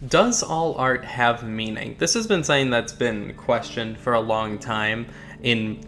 Does all art have meaning? This has been something that's been questioned for a long time in,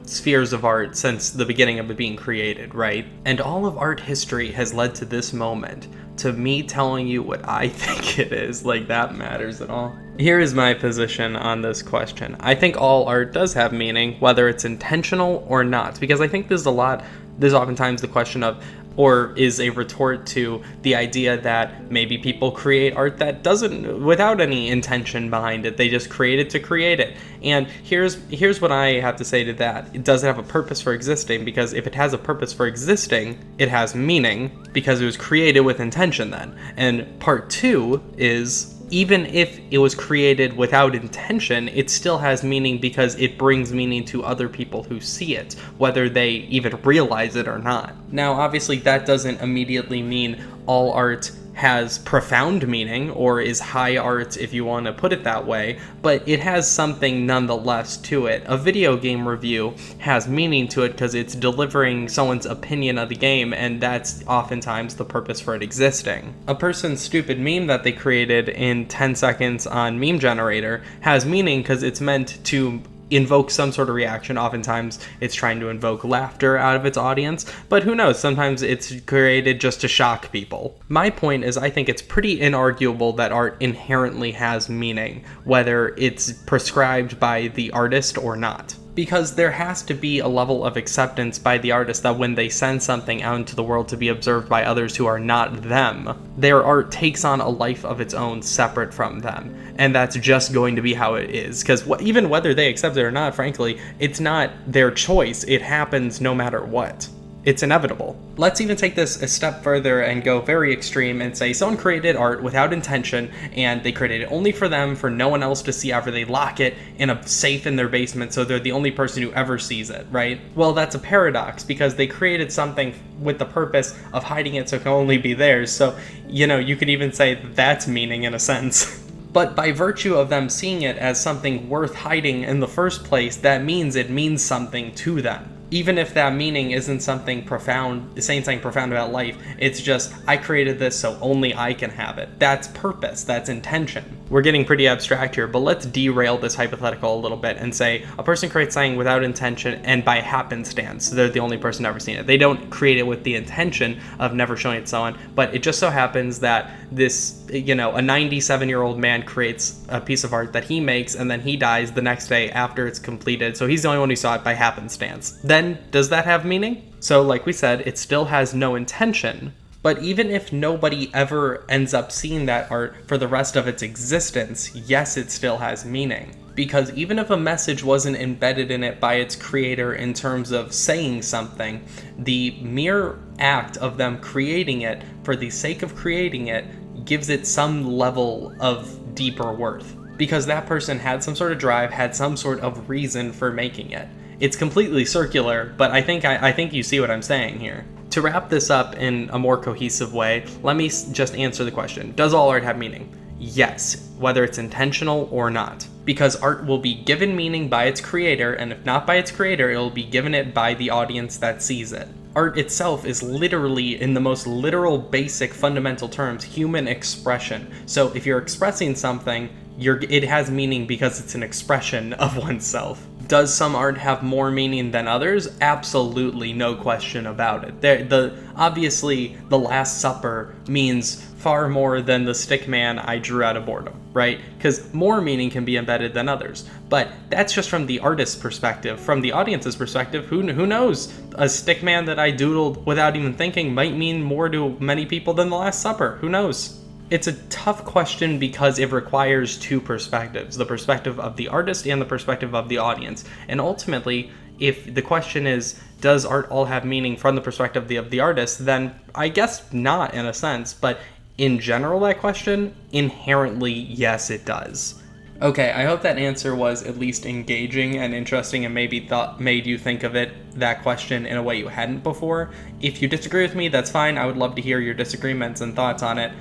spheres of art since the beginning of it being created, right? And all of art history has led to this moment, to me telling you what I think it is. Like, that matters at all. Here is my position on this question. I think all art does have meaning, whether it's intentional or not, because I think there's oftentimes the question of, or is a retort to the idea that maybe people create art that doesn't, without any intention behind it. They just create it to create it. And here's what I have to say to that. It doesn't have a purpose for existing, because if it has a purpose for existing, it has meaning, because it was created with intention then. And part two is, even if it was created without intention, it still has meaning because it brings meaning to other people who see it, whether they even realize it or not. Now, obviously, that doesn't immediately mean all art has profound meaning or is high art, if you want to put it that way, but it has something nonetheless to it. A video game review has meaning to it because it's delivering someone's opinion of the game, and that's oftentimes the purpose for it existing. A person's stupid meme that they created in 10 seconds on Meme Generator has meaning because it's meant to invoke some sort of reaction. Oftentimes it's trying to invoke laughter out of its audience, but who knows, sometimes it's created just to shock people. My point is, I think it's pretty inarguable that art inherently has meaning, whether it's prescribed by the artist or not. Because there has to be a level of acceptance by the artist that when they send something out into the world to be observed by others who are not them, their art takes on a life of its own separate from them. And that's just going to be how it is. Because even whether they accept it or not, frankly, it's not their choice. It happens no matter what. It's inevitable. Let's even take this a step further and go very extreme and say someone created art without intention, and they created it only for them, for no one else to see after they lock it in a safe in their basement so they're the only person who ever sees it, right? Well, that's a paradox, because they created something with the purpose of hiding it so it can only be theirs. So, you could even say that's meaning in a sense. But by virtue of them seeing it as something worth hiding in the first place, that means it means something to them. Even if that meaning isn't something profound, saying something profound about life, it's just, I created this so only I can have it. That's purpose, that's intention. We're getting pretty abstract here, but let's derail this hypothetical a little bit and say a person creates something without intention and by happenstance. They're the only person ever seen it. They don't create it with the intention of never showing it to someone, but it just so happens that this, a 97-year-old man creates a piece of art that he makes, and then he dies the next day after it's completed, so he's the only one who saw it by happenstance. Then does that have meaning? So like we said, it still has no intention. But even if nobody ever ends up seeing that art for the rest of its existence, yes, it still has meaning. Because even if a message wasn't embedded in it by its creator in terms of saying something, the mere act of them creating it for the sake of creating it gives it some level of deeper worth. Because that person had some sort of drive, had some sort of reason for making it. It's completely circular, but I think you see what I'm saying here. To wrap this up in a more cohesive way, let me just answer the question. Does all art have meaning? Yes, whether it's intentional or not. Because art will be given meaning by its creator, and if not by its creator, it will be given it by the audience that sees it. Art itself is literally, in the most literal, basic, fundamental terms, human expression. So if you're expressing something, it has meaning because it's an expression of oneself. Does some art have more meaning than others? Absolutely, no question about it. Obviously, The Last Supper means far more than the stick man I drew out of boredom, right? Because more meaning can be embedded than others. But that's just from the artist's perspective. From the audience's perspective, who knows? A stick man that I doodled without even thinking might mean more to many people than The Last Supper. Who knows? It's a tough question because it requires two perspectives, the perspective of the artist and the perspective of the audience. And ultimately, if the question is, does art all have meaning from the perspective of the artist, then I guess not in a sense, but in general, that question, inherently, yes, it does. Okay, I hope that answer was at least engaging and interesting and maybe made you think of that question in a way you hadn't before. If you disagree with me, that's fine. I would love to hear your disagreements and thoughts on it.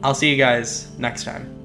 I'll see you guys next time.